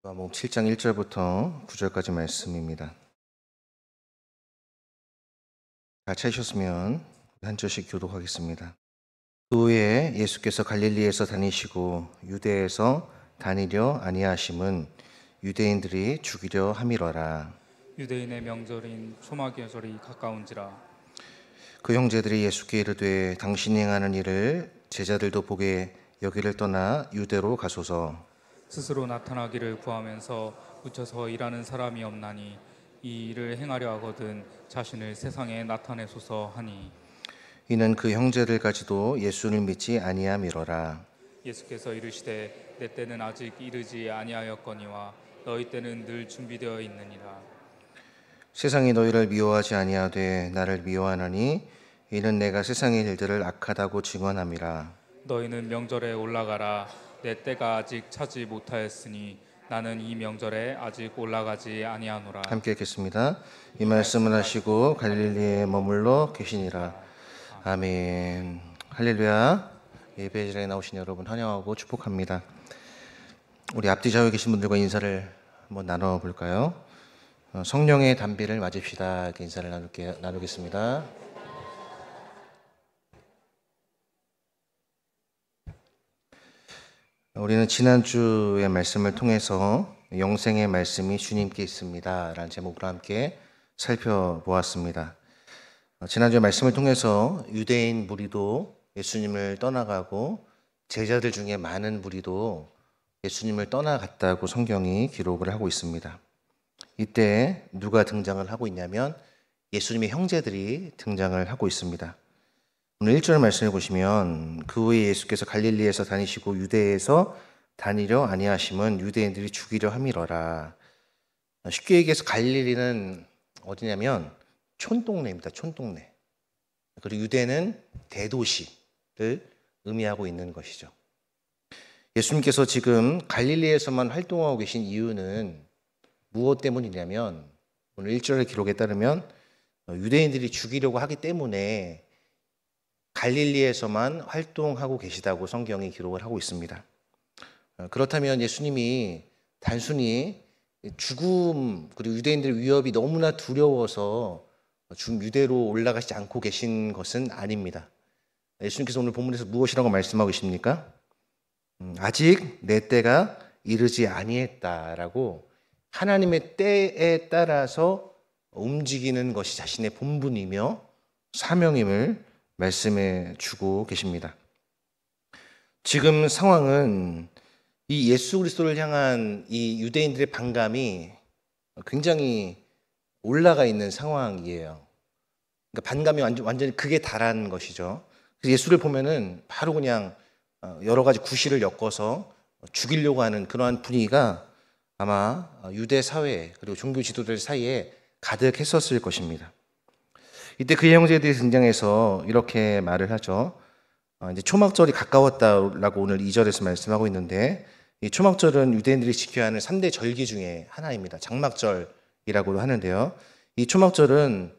마가복음 7장 1절부터 9절까지 말씀입니다. 다 찾으셨으면 한 절씩 교독하겠습니다. 그 후에 예수께서 갈릴리에서 다니시고 유대에서 다니려 아니하심은 유대인들이 죽이려 함이러라. 유대인의 명절인 초막절이 가까운지라. 그 형제들이 예수께 이르되 당신이 행하는 일을 제자들도 보게 여기를 떠나 유대로 가소서. 스스로 나타나기를 구하면서 묻혀서 일하는 사람이 없나니 이 일을 행하려 하거든 자신을 세상에 나타내소서 하니, 이는 그 형제들까지도 예수를 믿지 아니함이러라. 예수께서 이르시되 내 때는 아직 이르지 아니하였거니와 너희 때는 늘 준비되어 있느니라. 세상이 너희를 미워하지 아니하되 나를 미워하나니 이는 내가 세상의 일들을 악하다고 증언함이라. 너희는 명절에 올라가라. 내 때가 아직 차지 못하였으니 나는 이 명절에 아직 올라가지 아니하노라. 함께 읽겠습니다. 이 말씀을 하시고 갈릴리에 머물러 계시니라. 아멘. 할렐루야. 예배자리에 나오신 여러분 환영하고 축복합니다. 우리 앞뒤 좌우에 계신 분들과 인사를 한번 나눠볼까요? 성령의 단비를 맞읍시다. 이렇게 인사를 나누겠습니다. 우리는 지난주의 말씀을 통해서 영생의 말씀이 주님께 있습니다 라는 제목으로 함께 살펴보았습니다. 지난주의 말씀을 통해서 유대인 무리도 예수님을 떠나가고 제자들 중에 많은 무리도 예수님을 떠나갔다고 성경이 기록을 하고 있습니다. 이때 누가 등장을 하고 있냐면 예수님의 형제들이 등장을 하고 있습니다. 오늘 1절 말씀을 보시면 그 후에 예수께서 갈릴리에서 다니시고 유대에서 다니려 아니하심은 유대인들이 죽이려 함이러라. 쉽게 얘기해서 갈릴리는 어디냐면 촌동네입니다. 촌동네. 그리고 유대는 대도시를 의미하고 있는 것이죠. 예수님께서 지금 갈릴리에서만 활동하고 계신 이유는 무엇 때문이냐면 오늘 1절의 기록에 따르면 유대인들이 죽이려고 하기 때문에 갈릴리에서만 활동하고 계시다고 성경이 기록을 하고 있습니다. 그렇다면 예수님이 단순히 죽음 그리고 유대인들의 위협이 너무나 두려워서 유대로 올라가시지 않고 계신 것은 아닙니다. 예수님께서 오늘 본문에서 무엇이라고 말씀하고 계십니까? 아직 내 때가 이르지 아니했다라고 하나님의 때에 따라서 움직이는 것이 자신의 본분이며 사명임을 말씀해 주고 계십니다. 지금 상황은 이 예수 그리스도를 향한 이 유대인들의 반감이 굉장히 올라가 있는 상황이에요. 그러니까 반감이 완전히 극에 달한 것이죠. 그래서 예수를 보면은 바로 그냥 여러 가지 구실을 엮어서 죽이려고 하는 그러한 분위기가 아마 유대 사회 그리고 종교 지도자들 사이에 가득했었을 것입니다. 이때 그 형제들이 등장해서 이렇게 말을 하죠. 이제 초막절이 가까웠다라고 오늘 2절에서 말씀하고 있는데 이 초막절은 유대인들이 지켜야 하는 3대 절기 중에 하나입니다. 장막절이라고도 하는데요. 이 초막절은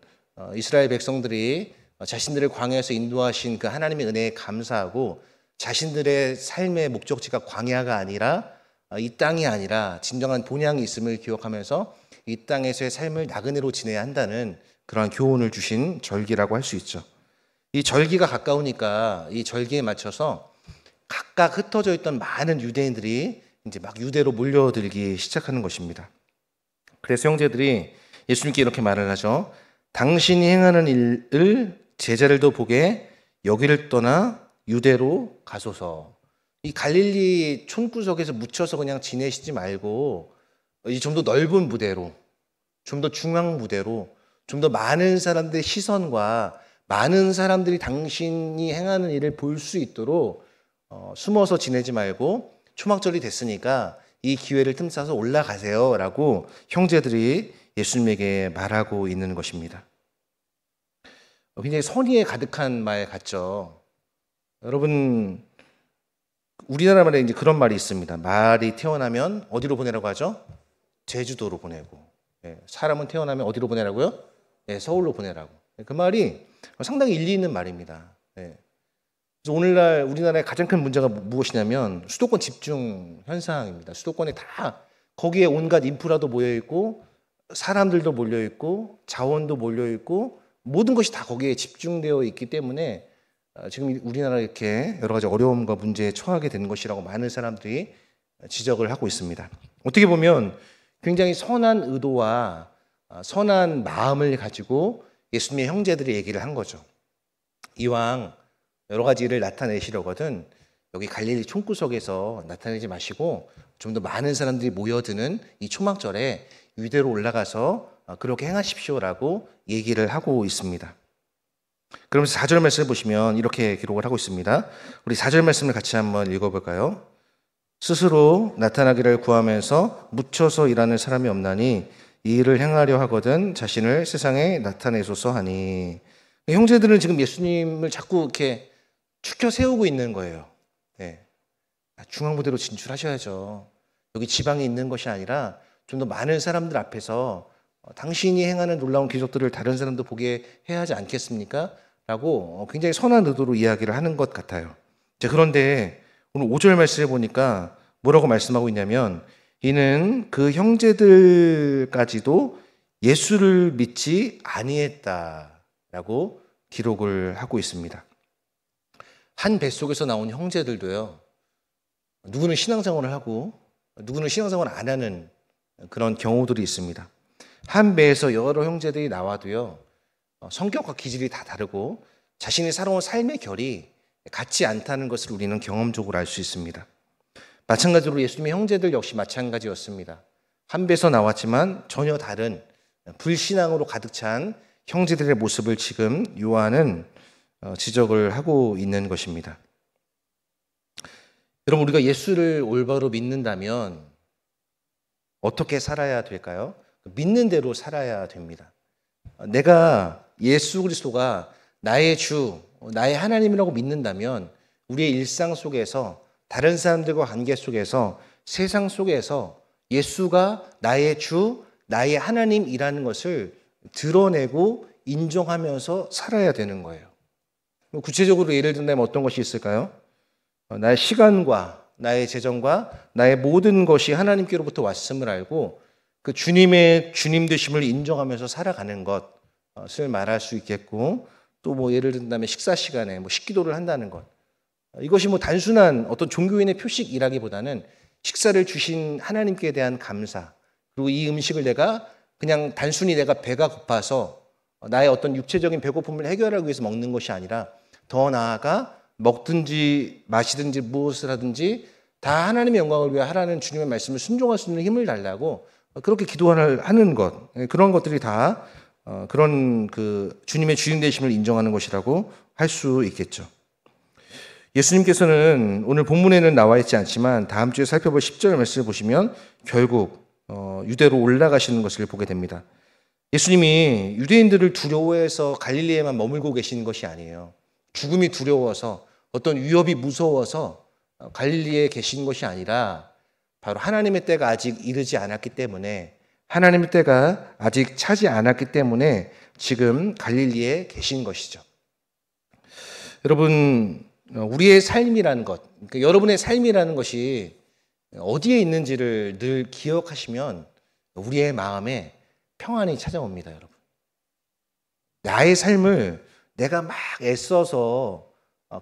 이스라엘 백성들이 자신들을 광야에서 인도하신 그 하나님의 은혜에 감사하고 자신들의 삶의 목적지가 광야가 아니라 이 땅이 아니라 진정한 본향이 있음을 기억하면서 이 땅에서의 삶을 나그네로 지내야 한다는 그러한 교훈을 주신 절기라고 할 수 있죠. 이 절기가 가까우니까 이 절기에 맞춰서 각각 흩어져 있던 많은 유대인들이 이제 막 유대로 몰려들기 시작하는 것입니다. 그래서 형제들이 예수님께 이렇게 말을 하죠. 당신이 행하는 일을 제자들도 보게 여기를 떠나 유대로 가소서. 이 갈릴리 촌구석에서 묻혀서 그냥 지내시지 말고 좀 더 넓은 무대로, 좀 더 중앙 무대로, 좀 더 많은 사람들의 시선과 많은 사람들이 당신이 행하는 일을 볼 수 있도록 숨어서 지내지 말고 초막절이 됐으니까 이 기회를 틈타서 올라가세요 라고 형제들이 예수님에게 말하고 있는 것입니다. 굉장히 선의에 가득한 말 같죠. 여러분, 우리나라 말에 이제 그런 말이 있습니다. 말이 태어나면 어디로 보내라고 하죠? 제주도로 보내고. 사람은 태어나면 어디로 보내라고요? 서울로 보내라고. 그 말이 상당히 일리 있는 말입니다. 그래서 오늘날 우리나라의 가장 큰 문제가 무엇이냐면 수도권 집중 현상입니다. 수도권에 다 거기에 온갖 인프라도 모여 있고 사람들도 몰려 있고 자원도 몰려 있고 모든 것이 다 거기에 집중되어 있기 때문에 지금 우리나라 이렇게 여러 가지 어려움과 문제에 처하게 된 것이라고 많은 사람들이 지적을 하고 있습니다. 어떻게 보면 굉장히 선한 의도와 선한 마음을 가지고 예수님의 형제들이 얘기를 한 거죠. 이왕 여러 가지 일을 나타내시려거든 여기 갈릴리 총구석에서 나타내지 마시고 좀 더 많은 사람들이 모여드는 이 초막절에 유대로 올라가서 그렇게 행하십시오라고 얘기를 하고 있습니다. 그러면서 4절 말씀을 보시면 이렇게 기록을 하고 있습니다. 우리 4절 말씀을 같이 한번 읽어볼까요? 스스로 나타나기를 구하면서 묻혀서 일하는 사람이 없나니 이 일을 행하려 하거든 자신을 세상에 나타내소서 하니. 형제들은 지금 예수님을 자꾸 이렇게 추켜 세우고 있는 거예요. 네. 중앙부대로 진출하셔야죠. 여기 지방에 있는 것이 아니라 좀 더 많은 사람들 앞에서 당신이 행하는 놀라운 기적들을 다른 사람도 보게 해야 하지 않겠습니까? 라고 굉장히 선한 의도로 이야기를 하는 것 같아요. 그런데 오늘 5절 말씀에 보니까 뭐라고 말씀하고 있냐면 이는 그 형제들까지도 예수를 믿지 아니했다라고 기록을 하고 있습니다. 한 뱃속에서 나온 형제들도요. 누구는 신앙생활을 하고 누구는 신앙생활을 안 하는 그런 경우들이 있습니다. 한 배에서 여러 형제들이 나와도요. 성격과 기질이 다 다르고 자신이 살아온 삶의 결이 같지 않다는 것을 우리는 경험적으로 알 수 있습니다. 마찬가지로 예수님의 형제들 역시 마찬가지였습니다. 한 배에서 나왔지만 전혀 다른 불신앙으로 가득 찬 형제들의 모습을 지금 요한은 지적을 하고 있는 것입니다. 여러분, 우리가 예수를 올바로 믿는다면 어떻게 살아야 될까요? 믿는 대로 살아야 됩니다. 내가 예수 그리스도가 나의 주, 나의 하나님이라고 믿는다면 우리의 일상 속에서 다른 사람들과 관계 속에서 세상 속에서 예수가 나의 주, 나의 하나님이라는 것을 드러내고 인정하면서 살아야 되는 거예요. 구체적으로 예를 든다면 어떤 것이 있을까요? 나의 시간과 나의 재정과 나의 모든 것이 하나님께로부터 왔음을 알고 그 주님의 주님 되심을 인정하면서 살아가는 것을 말할 수 있겠고, 또 예를 든다면 식사 시간에 식기도를 한다는 것, 이것이 단순한 어떤 종교인의 표식이라기보다는 식사를 주신 하나님께 대한 감사, 그리고 이 음식을 내가 그냥 단순히 내가 배가 고파서 나의 어떤 육체적인 배고픔을 해결하기 위해서 먹는 것이 아니라 더 나아가 먹든지 마시든지 무엇을 하든지 다 하나님의 영광을 위해 하라는 주님의 말씀을 순종할 수 있는 힘을 달라고 그렇게 기도를 하는 것, 그런 것들이 다 그런 그 주님의 주인 되심을 인정하는 것이라고 할 수 있겠죠. 예수님께서는 오늘 본문에는 나와 있지 않지만 다음 주에 살펴볼 10절 말씀을 보시면 결국 유대로 올라가시는 것을 보게 됩니다. 예수님이 유대인들을 두려워해서 갈릴리에만 머물고 계시는 것이 아니에요. 죽음이 두려워서 어떤 위협이 무서워서 갈릴리에 계신 것이 아니라 바로 하나님의 때가 아직 이르지 않았기 때문에, 하나님의 때가 아직 차지 않았기 때문에 지금 갈릴리에 계신 것이죠. 여러분, 우리의 삶이라는 것, 그러니까 여러분의 삶이라는 것이 어디에 있는지를 늘 기억하시면 우리의 마음에 평안이 찾아옵니다, 여러분. 나의 삶을 내가 막 애써서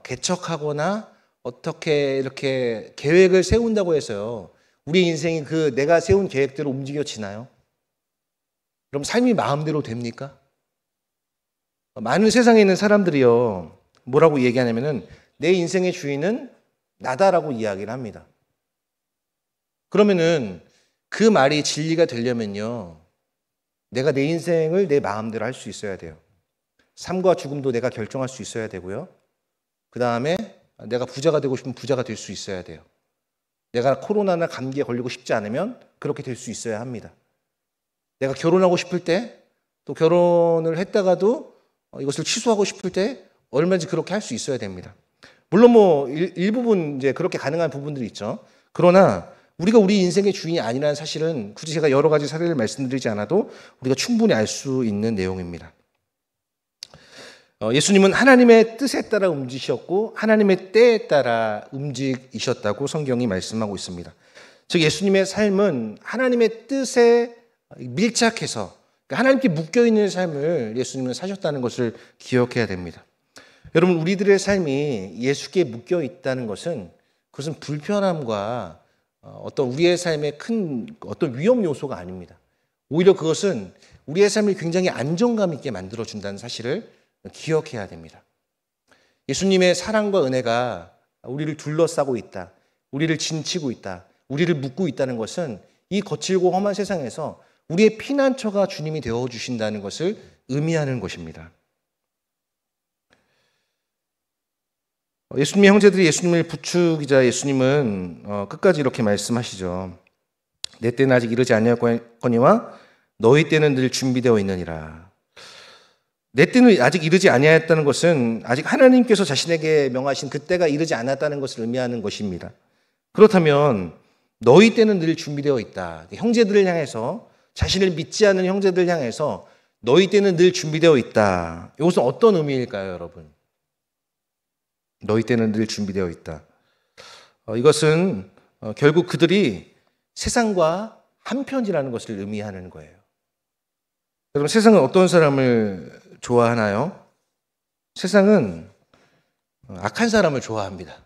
개척하거나 어떻게 이렇게 계획을 세운다고 해서요, 우리 인생이 그 내가 세운 계획대로 움직여지나요? 그럼 삶이 마음대로 됩니까? 많은 세상에 있는 사람들이요, 뭐라고 얘기하냐면은 내 인생의 주인은 나다라고 이야기를 합니다. 그러면은 그 말이 진리가 되려면요, 내가 내 인생을 내 마음대로 할 수 있어야 돼요. 삶과 죽음도 내가 결정할 수 있어야 되고요. 그 다음에 내가 부자가 되고 싶으면 부자가 될 수 있어야 돼요. 내가 코로나나 감기에 걸리고 싶지 않으면 그렇게 될 수 있어야 합니다. 내가 결혼하고 싶을 때, 또 결혼을 했다가도 이것을 취소하고 싶을 때 얼마든지 그렇게 할 수 있어야 됩니다. 물론 일부분 이제 그렇게 가능한 부분들이 있죠. 그러나 우리가 우리 인생의 주인이 아니라는 사실은 굳이 제가 여러 가지 사례를 말씀드리지 않아도 우리가 충분히 알 수 있는 내용입니다. 예수님은 하나님의 뜻에 따라 움직이셨고 하나님의 때에 따라 움직이셨다고 성경이 말씀하고 있습니다. 즉 예수님의 삶은 하나님의 뜻에 밀착해서 하나님께 묶여있는 삶을 예수님은 사셨다는 것을 기억해야 됩니다. 여러분, 우리들의 삶이 예수께 묶여있다는 것은 그것은 불편함과 어떤 우리의 삶에 큰 어떤 위험 요소가 아닙니다. 오히려 그것은 우리의 삶을 굉장히 안정감 있게 만들어준다는 사실을 기억해야 됩니다. 예수님의 사랑과 은혜가 우리를 둘러싸고 있다, 우리를 진치고 있다, 우리를 묶고 있다는 것은 이 거칠고 험한 세상에서 우리의 피난처가 주님이 되어주신다는 것을 의미하는 것입니다. 예수님의 형제들이 예수님을 부추기자 예수님은 끝까지 이렇게 말씀하시죠. 내 때는 아직 이르지 아니하였거니와 너희 때는 늘 준비되어 있느니라. 내 때는 아직 이르지 아니하였다는 것은 아직 하나님께서 자신에게 명하신 그때가 이르지 않았다는 것을 의미하는 것입니다. 그렇다면 너희 때는 늘 준비되어 있다. 형제들을 향해서, 자신을 믿지 않는 형제들을 향해서 너희 때는 늘 준비되어 있다. 이것은 어떤 의미일까요, 여러분? 너희 때는 늘 준비되어 있다. 이것은 결국 그들이 세상과 한편이라는 것을 의미하는 거예요. 여러분, 세상은 어떤 사람을 좋아하나요? 세상은 악한 사람을 좋아합니다.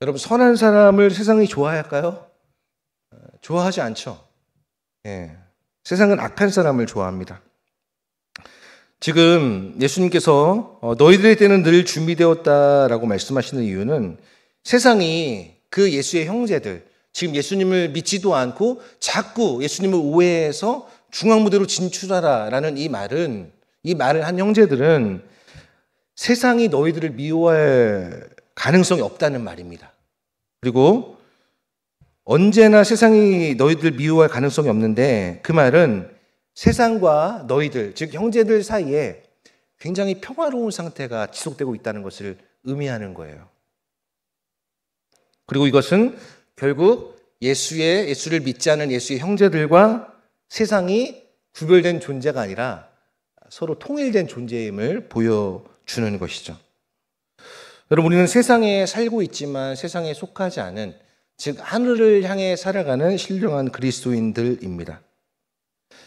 여러분, 선한 사람을 세상이 좋아할까요? 좋아하지 않죠. 예. 세상은 악한 사람을 좋아합니다. 지금 예수님께서 너희들의 때는 늘 준비되었다라고 말씀하시는 이유는 세상이 그 예수의 형제들, 지금 예수님을 믿지도 않고 자꾸 예수님을 오해해서 중앙무대로 진출하라라는 이 말을 한 형제들은 세상이 너희들을 미워할 가능성이 없다는 말입니다. 그리고 언제나 세상이 너희들 미워할 가능성이 없는데 그 말은 세상과 너희들, 즉 형제들 사이에 굉장히 평화로운 상태가 지속되고 있다는 것을 의미하는 거예요. 그리고 이것은 결국 예수를 믿지 않은 예수의 형제들과 세상이 구별된 존재가 아니라 서로 통일된 존재임을 보여주는 것이죠. 여러분, 우리는 세상에 살고 있지만 세상에 속하지 않은, 즉 하늘을 향해 살아가는 신령한 그리스도인들입니다.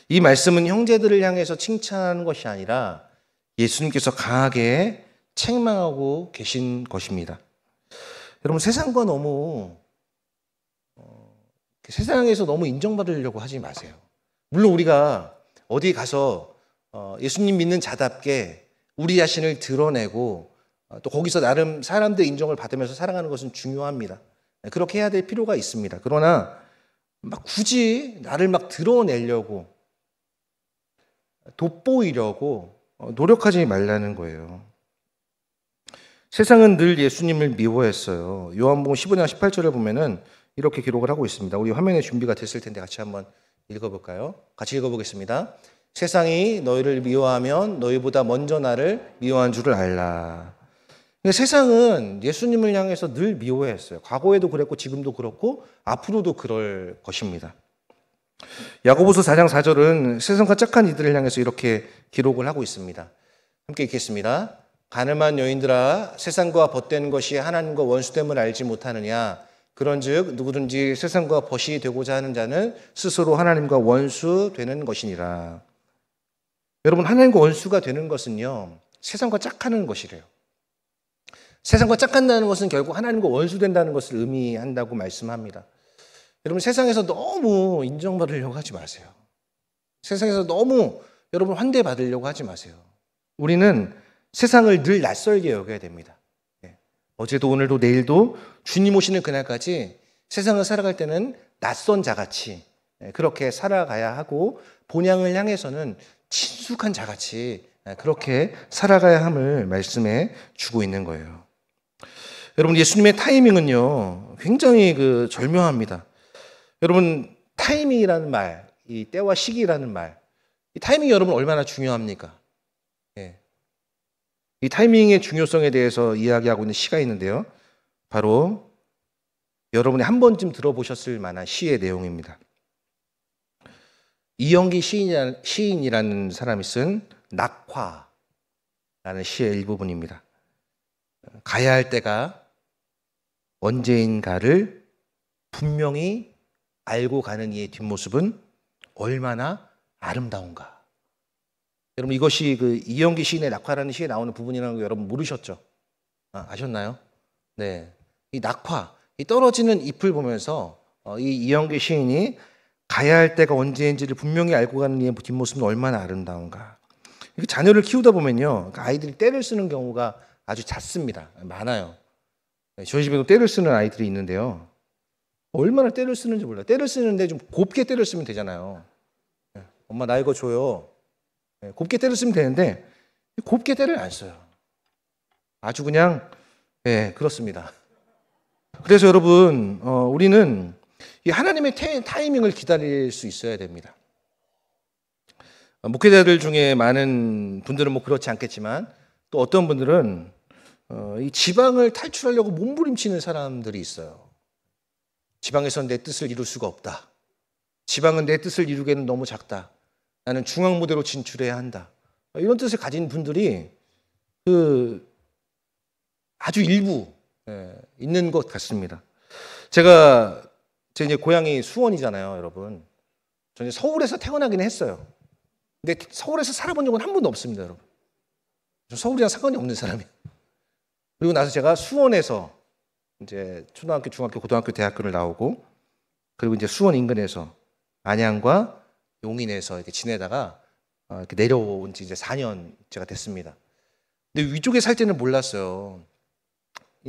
이 말씀은 형제들을 향해서 칭찬하는 것이 아니라 예수님께서 강하게 책망하고 계신 것입니다. 여러분, 세상과 너무 세상에서 너무 인정받으려고 하지 마세요. 물론 우리가 어디 가서 예수님 믿는 자답게 우리 자신을 드러내고 또 거기서 나름 사람들 인정을 받으면서 살아가는 것은 중요합니다. 그렇게 해야 될 필요가 있습니다. 그러나 막 굳이 나를 막 드러내려고 돋보이려고 노력하지 말라는 거예요. 세상은 늘 예수님을 미워했어요. 요한복음 15장 18절을 보면은 이렇게 기록을 하고 있습니다. 우리 화면에 준비가 됐을 텐데 같이 한번 읽어볼까요? 같이 읽어보겠습니다. 세상이 너희를 미워하면 너희보다 먼저 나를 미워한 줄을 알라. 세상은 예수님을 향해서 늘 미워했어요. 과거에도 그랬고 지금도 그렇고 앞으로도 그럴 것입니다. 야고보서 4장 4절은 세상과 착한 이들을 향해서 이렇게 기록을 하고 있습니다. 함께 읽겠습니다. 가늠한 여인들아, 세상과 벗된 것이 하나님과 원수됨을 알지 못하느냐? 그런즉 누구든지 세상과 벗이 되고자 하는 자는 스스로 하나님과 원수 되는 것이니라. 여러분, 하나님과 원수가 되는 것은요, 세상과 짝하는 것이래요. 세상과 짝한다는 것은 결국 하나님과 원수된다는 것을 의미한다고 말씀합니다. 여러분, 세상에서 너무 인정받으려고 하지 마세요. 세상에서 너무 여러분 환대받으려고 하지 마세요. 우리는 세상을 늘 낯설게 여겨야 됩니다. 어제도 오늘도 내일도 주님 오시는 그날까지 세상을 살아갈 때는 낯선 자같이 그렇게 살아가야 하고, 본향을 향해서는 친숙한 자같이 그렇게 살아가야 함을 말씀해 주고 있는 거예요. 여러분, 예수님의 타이밍은요 굉장히 절묘합니다. 여러분, 타이밍이라는 말, 이 때와 시기라는 말, 이 타이밍이 여러분 얼마나 중요합니까? 이 타이밍의 중요성에 대해서 이야기하고 있는 시가 있는데요, 바로 여러분이 한 번쯤 들어보셨을 만한 시의 내용입니다. 이영기 시인이라는 사람이 쓴 낙화라는 시의 일부분입니다. 가야 할 때가 언제인가를 분명히 알고 가는 이의 뒷모습은 얼마나 아름다운가. 여러분, 이것이 그 이영기 시인의 낙화라는 시에 나오는 부분이라는 거 여러분 모르셨죠? 아셨나요? 네, 이 낙화, 이 떨어지는 잎을 보면서 이 이영기 시인이 가야 할 때가 언제인지를 분명히 알고 가는 이의 뒷모습은 얼마나 아름다운가. 이렇게 자녀를 키우다 보면요, 아이들이 떼를 쓰는 경우가 아주 잦습니다. 많아요. 저희 집에도 떼를 쓰는 아이들이 있는데요, 얼마나 떼를 쓰는지 몰라요. 떼를 쓰는데 좀 곱게 떼를 쓰면 되잖아요. 엄마 나 이거 줘요. 곱게 떼를 쓰면 되는데 곱게 떼를 안 써요. 아주 그냥 그렇습니다. 그래서 여러분, 우리는 이 하나님의 타이밍을 기다릴 수 있어야 됩니다. 목회자들 중에 많은 분들은 뭐 그렇지 않겠지만, 또 어떤 분들은 이 지방을 탈출하려고 몸부림치는 사람들이 있어요. 지방에선 내 뜻을 이룰 수가 없다. 지방은 내 뜻을 이루기에는 너무 작다. 나는 중앙 무대로 진출해야 한다. 이런 뜻을 가진 분들이 아주 일부 있는 것 같습니다. 제 이제 고향이 수원이잖아요, 여러분. 저는 서울에서 태어나긴 했어요. 근데 서울에서 살아본 적은 한 번도 없습니다, 여러분. 저 서울이랑 상관이 없는 사람이에요. 그리고 나서 제가 수원에서 이제 초등학교, 중학교, 고등학교, 대학교를 나오고, 그리고 이제 수원 인근에서 안양과 용인에서 이렇게 지내다가 이렇게 내려온 지 이제 4년째가 됐습니다. 근데 위쪽에 살 때는 몰랐어요.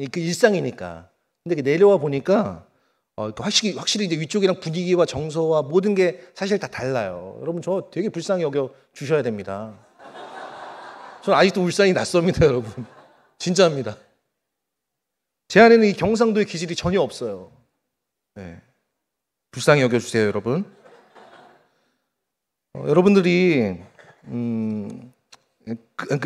그 일상이니까. 근데 내려와 보니까 확실히 이제 위쪽이랑 분위기와 정서와 모든 게 사실 다 달라요. 여러분, 저 되게 불쌍히 여겨 주셔야 됩니다. 저는 아직도 울산이 낯섭니다, 여러분. 진짜입니다. 제 안에는 이 경상도의 기질이 전혀 없어요. 네. 불쌍히 여겨주세요, 여러분. 여러분들이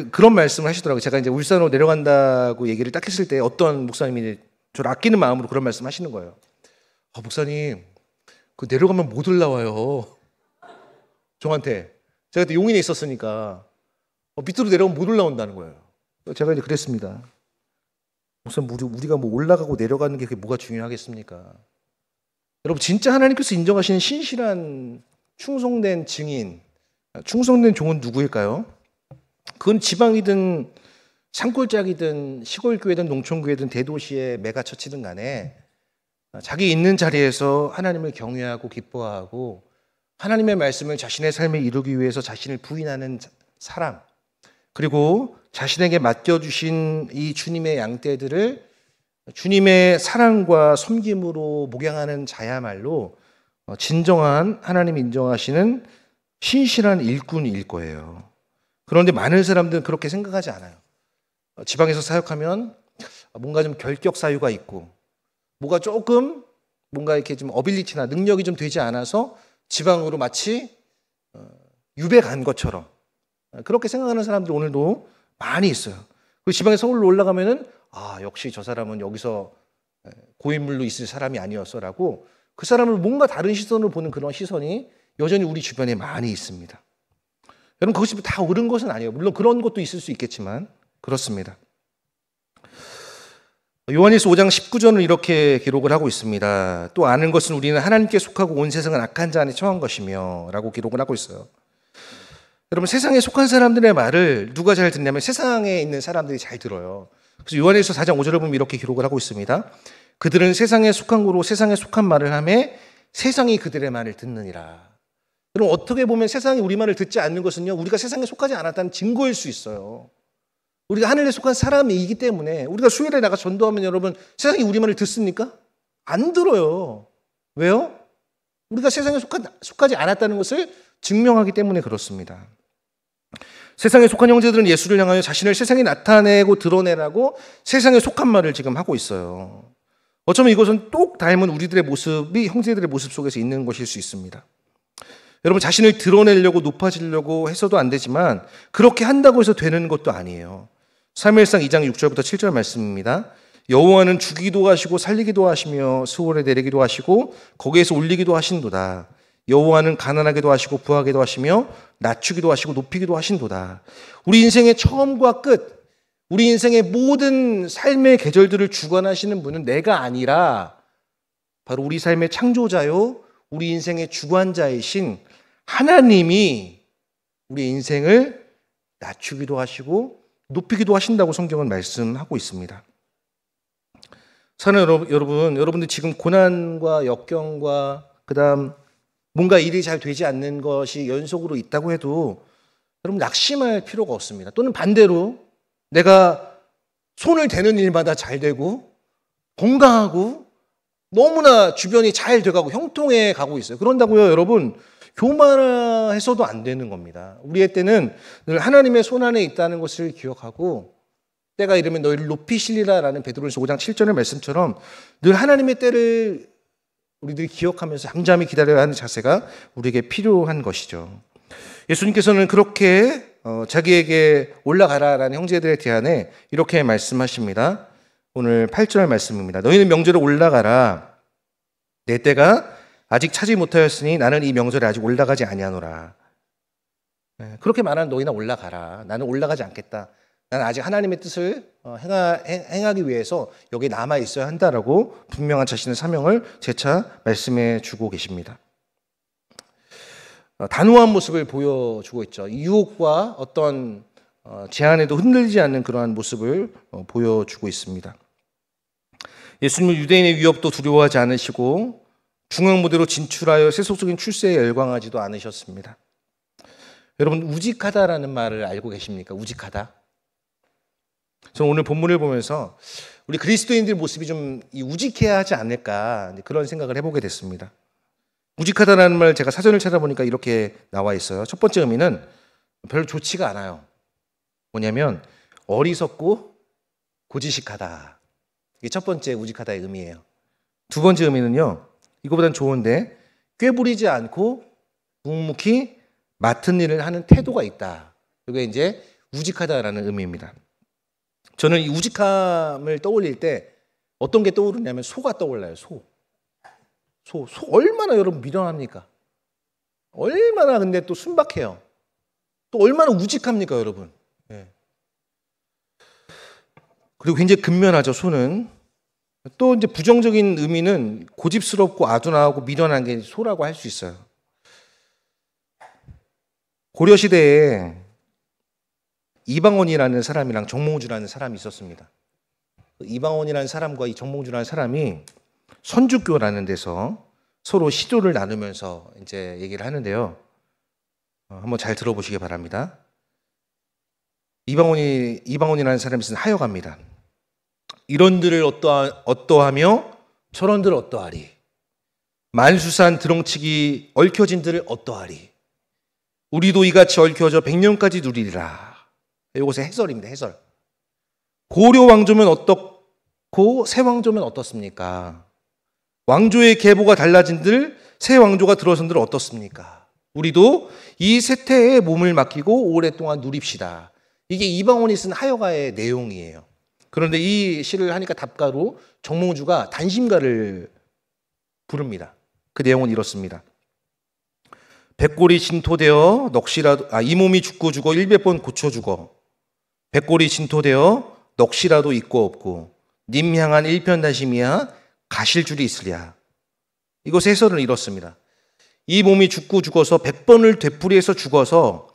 그런 말씀을 하시더라고요. 제가 이제 울산으로 내려간다고 얘기를 딱 했을 때 어떤 목사님이 저를 아끼는 마음으로 그런 말씀 하시는 거예요. 목사님, 그 내려가면 못 올라와요. 저한테. 제가 그때 용인에 있었으니까 밑으로 내려가면 못 올라온다는 거예요. 제가 이제 그랬습니다. 목사님, 우리가 뭐 올라가고 내려가는 게 그게 뭐가 중요하겠습니까? 여러분, 진짜 하나님께서 인정하시는 신실한 충성된 증인, 충성된 종은 누구일까요? 그건 지방이든 산골짜기든 시골교회든 농촌교회든 대도시의 메가처치든 간에 자기 있는 자리에서 하나님을 경외하고 기뻐하고 하나님의 말씀을 자신의 삶에 이루기 위해서 자신을 부인하는 사람, 그리고 자신에게 맡겨주신 이 주님의 양떼들을 주님의 사랑과 섬김으로 목양하는 자야말로 진정한 하나님 인정하시는 신실한 일꾼일 거예요. 그런데 많은 사람들은 그렇게 생각하지 않아요. 지방에서 사역하면 뭔가 좀 결격 사유가 있고, 뭐가 조금 뭔가 이렇게 좀 어빌리티나 능력이 좀 되지 않아서 지방으로 마치 유배 간 것처럼 그렇게 생각하는 사람들이 오늘도 많이 있어요. 그리고 지방에 서울로 올라가면은 역시 저 사람은 여기서 고인물로 있을 사람이 아니었어라고 그 사람을 뭔가 다른 시선으로 보는 그런 시선이 여전히 우리 주변에 많이 있습니다. 여러분, 그것이 다 옳은 것은 아니에요. 물론 그런 것도 있을 수 있겠지만 그렇습니다. 요한일서 5장 19절은 이렇게 기록을 하고 있습니다. 또 아는 것은 우리는 하나님께 속하고 온 세상은 악한 자 안에 처한 것이며 라고 기록을 하고 있어요. 여러분, 세상에 속한 사람들의 말을 누가 잘 듣냐면 세상에 있는 사람들이 잘 들어요. 그래서 요한일서 4장 5절을 보면 이렇게 기록을 하고 있습니다. 그들은 세상에 속한 거로 세상에 속한 말을 하며 세상이 그들의 말을 듣느니라. 여러분, 어떻게 보면 세상이 우리 말을 듣지 않는 것은요, 우리가 세상에 속하지 않았다는 증거일 수 있어요. 우리가 하늘에 속한 사람이기 때문에 우리가 수요일에 나가 전도하면 여러분, 세상이 우리 말을 듣습니까? 안 들어요. 왜요? 우리가 세상에 속하지 않았다는 것을 증명하기 때문에 그렇습니다. 세상에 속한 형제들은 예수를 향하여 자신을 세상에 나타내고 드러내라고 세상에 속한 말을 지금 하고 있어요. 어쩌면 이것은 똑 닮은 우리들의 모습이 형제들의 모습 속에서 있는 것일 수 있습니다. 여러분, 자신을 드러내려고 높아지려고 해서도 안 되지만 그렇게 한다고 해서 되는 것도 아니에요. 사무엘상 2장 6절부터 7절 말씀입니다. 여호와는 주기도 하시고 살리기도 하시며 스올에 내리기도 하시고 거기에서 올리기도 하신도다. 여호와는 가난하게도 하시고 부하게도 하시며 낮추기도 하시고 높이기도 하신도다. 우리 인생의 처음과 끝, 우리 인생의 모든 삶의 계절들을 주관하시는 분은 내가 아니라 바로 우리 삶의 창조자요, 우리 인생의 주관자이신 하나님이 우리 인생을 낮추기도 하시고 높이기도 하신다고 성경은 말씀하고 있습니다. 사랑하는 여러분, 여러분들 지금 고난과 역경과 그다음 뭔가 일이 잘 되지 않는 것이 연속으로 있다고 해도 여러분 낙심할 필요가 없습니다. 또는 반대로 내가 손을 대는 일마다 잘 되고 건강하고 너무나 주변이 잘 돼가고 형통해 가고 있어요. 그런다고요, 여러분 교만해서도 안 되는 겁니다. 우리의 때는 늘 하나님의 손 안에 있다는 것을 기억하고 때가 이르면 너희를 높이시리라 라는 베드로전서 5장 7절의 말씀처럼 늘 하나님의 때를 우리들이 기억하면서 잠잠히 기다려야 하는 자세가 우리에게 필요한 것이죠. 예수님께서는 그렇게 자기에게 올라가라라는 형제들에 대한해 이렇게 말씀하십니다. 오늘 8절 말씀입니다. 너희는 명절에 올라가라. 내 때가 아직 차지 못하였으니 나는 이 명절에 아직 올라가지 아니하노라. 그렇게 말하는 너희나 올라가라. 나는 올라가지 않겠다. 나는 아직 하나님의 뜻을 행하기 위해서 여기 남아 있어야 한다라고 분명한 자신의 사명을 재차 말씀해 주고 계십니다. 단호한 모습을 보여주고 있죠. 유혹과 어떤 제한에도 흔들리지 않는 그러한 모습을 보여주고 있습니다. 예수님은 유대인의 위협도 두려워하지 않으시고 중앙무대로 진출하여 세속적인 출세에 열광하지도 않으셨습니다. 여러분 우직하다라는 말을 알고 계십니까? 우직하다. 저는 오늘 본문을 보면서 우리 그리스도인들 모습이 좀 우직해야 하지 않을까 그런 생각을 해보게 됐습니다. 우직하다라는 말 제가 사전을 찾아보니까 이렇게 나와 있어요. 첫 번째 의미는 별로 좋지가 않아요. 뭐냐면 어리석고 고지식하다. 이게 첫 번째 우직하다의 의미예요. 두 번째 의미는요. 이거보단 좋은데 꾀부리지 않고 묵묵히 맡은 일을 하는 태도가 있다. 이게 이제 우직하다라는 의미입니다. 저는 이 우직함을 떠올릴 때 어떤 게 떠오르냐면 소가 떠올라요. 소 얼마나 여러분 미련합니까? 얼마나 근데 또 순박해요. 또 얼마나 우직합니까, 여러분? 네. 그리고 굉장히 근면하죠, 소는. 또 이제 부정적인 의미는 고집스럽고 아둔하고 미련한 게 소라고 할 수 있어요. 고려 시대에 이방원이라는 사람이랑 정몽주라는 사람이 있었습니다. 이방원이라는 사람과 이 정몽주라는 사람이 선주교라는 데서 서로 시조를 나누면서 이제 얘기를 하는데요. 한번 잘 들어보시기 바랍니다. 이방원이라는 사람이 쓴 하여갑니다. 이런들을 어떠하며 저런들 어떠하리. 만수산 드렁치기 얽혀진들을 어떠하리. 우리도 이같이 얽혀져 100년까지 누리리라. 이것의 해설입니다. 해설. 고려 왕조면 어떻고 새 왕조면 어떻습니까? 왕조의 계보가 달라진들 새 왕조가 들어선들 어떻습니까? 우리도 이 세태에 몸을 맡기고 오랫동안 누립시다. 이게 이방원이 쓴 하여가의 내용이에요. 그런데 이 시를 하니까 답가로 정몽주가 단심가를 부릅니다. 그 내용은 이렇습니다. 백골이 진토되어 이 몸이 죽고 죽어 100번 고쳐 죽어. 백골이 진토되어 넋이라도 있고 없고 님 향한 일편단심이야 가실 줄이 있으랴. 이것의 해설은 이렇습니다. 이 몸이 죽고 죽어서 100번을 되풀이해서 죽어서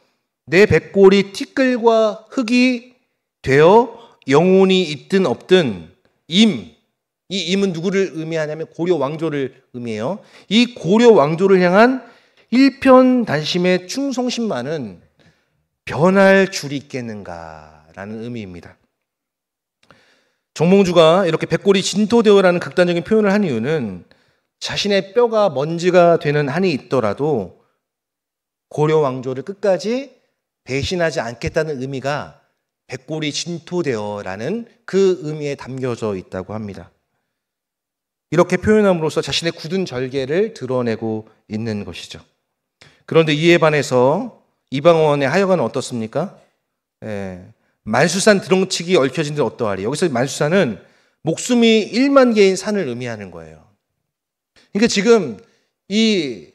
내 백골이 티끌과 흙이 되어 영혼이 있든 없든 이 임은 누구를 의미하냐면 고려 왕조를 의미해요. 이 고려 왕조를 향한 일편단심의 충성심만은 변할 줄이 있겠는가라는 의미입니다. 정몽주가 이렇게 백골이 진토되어라는 극단적인 표현을 한 이유는 자신의 뼈가 먼지가 되는 한이 있더라도 고려 왕조를 끝까지 배신하지 않겠다는 의미가 백골이 진토되어라는 그 의미에 담겨져 있다고 합니다. 이렇게 표현함으로써 자신의 굳은 절개를 드러내고 있는 것이죠. 그런데 이에 반해서 이방원의 하여가는 어떻습니까? 만수산 드렁치기 얽혀진들 어떠하리. 여기서 만수산은 목숨이 1만 개인 산을 의미하는 거예요. 그러니까 지금 이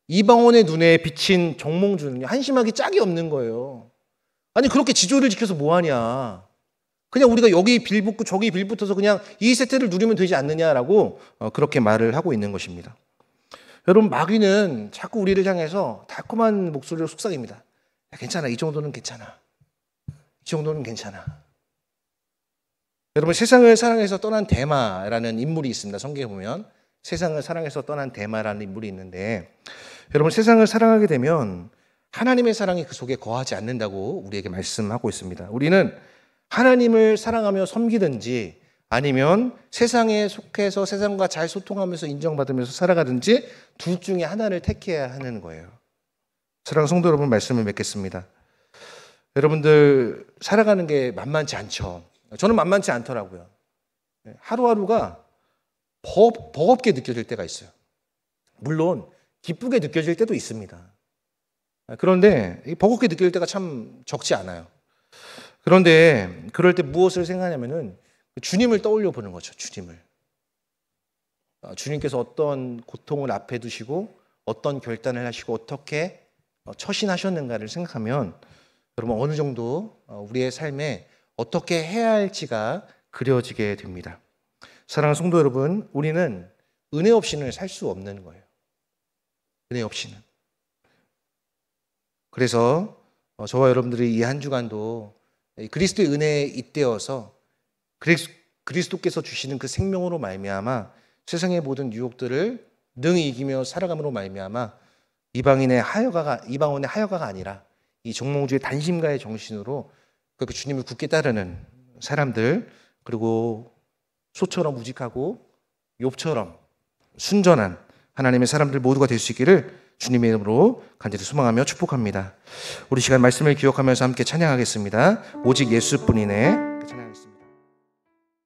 이방원의 눈에 비친 정몽주는 한심하기 짝이 없는 거예요. 아니 그렇게 지조를 지켜서 뭐하냐. 그냥 우리가 여기 빌붙고 저기 빌붙어서 그냥 이 세태를 누리면 되지 않느냐라고 그렇게 말을 하고 있는 것입니다. 여러분, 마귀는 자꾸 우리를 향해서 달콤한 목소리로 속삭입니다. 야, 괜찮아, 이 정도는 괜찮아, 이 정도는 괜찮아. 여러분, 세상을 사랑해서 떠난 데마라는 인물이 있습니다. 성경에 보면 세상을 사랑해서 떠난 데마라는 인물이 있는데, 여러분, 세상을 사랑하게 되면 하나님의 사랑이 그 속에 거하지 않는다고 우리에게 말씀하고 있습니다. 우리는 하나님을 사랑하며 섬기든지 아니면 세상에 속해서 세상과 잘 소통하면서 인정받으면서 살아가든지 둘 중에 하나를 택해야 하는 거예요. 사랑하는 성도 여러분, 말씀을 맺겠습니다. 여러분들 살아가는 게 만만치 않죠. 저는 만만치 않더라고요. 하루하루가 버겁게 느껴질 때가 있어요. 물론 기쁘게 느껴질 때도 있습니다. 그런데 버겁게 느껴질 때가 참 적지 않아요. 그런데 그럴 때 무엇을 생각하냐면은 주님을 떠올려 보는 거죠. 주님께서 어떤 고통을 앞에 두시고 어떤 결단을 하시고 어떻게 처신하셨는가를 생각하면 여러분, 어느 정도 우리의 삶에 어떻게 해야 할지가 그려지게 됩니다. 사랑하는 성도 여러분, 우리는 은혜 없이는 살 수 없는 거예요. 은혜 없이는. 그래서 저와 여러분들이 이 한 주간도 그리스도의 은혜에 잇대어서 그리스도께서 주시는 그 생명으로 말미암아 세상의 모든 유혹들을 능히 이기며 살아감으로 말미암아 이방원의 하여가가 아니라 이 정몽주의 단심가의 정신으로 그 주님을 굳게 따르는 사람들, 그리고 소처럼 우직하고 욥처럼 순전한 하나님의 사람들 모두가 될 수 있기를 주님의 이름으로 간절히 소망하며 축복합니다. 우리 시간 말씀을 기억하면서 함께 찬양하겠습니다. 오직 예수뿐이네. 찬양하겠습니다.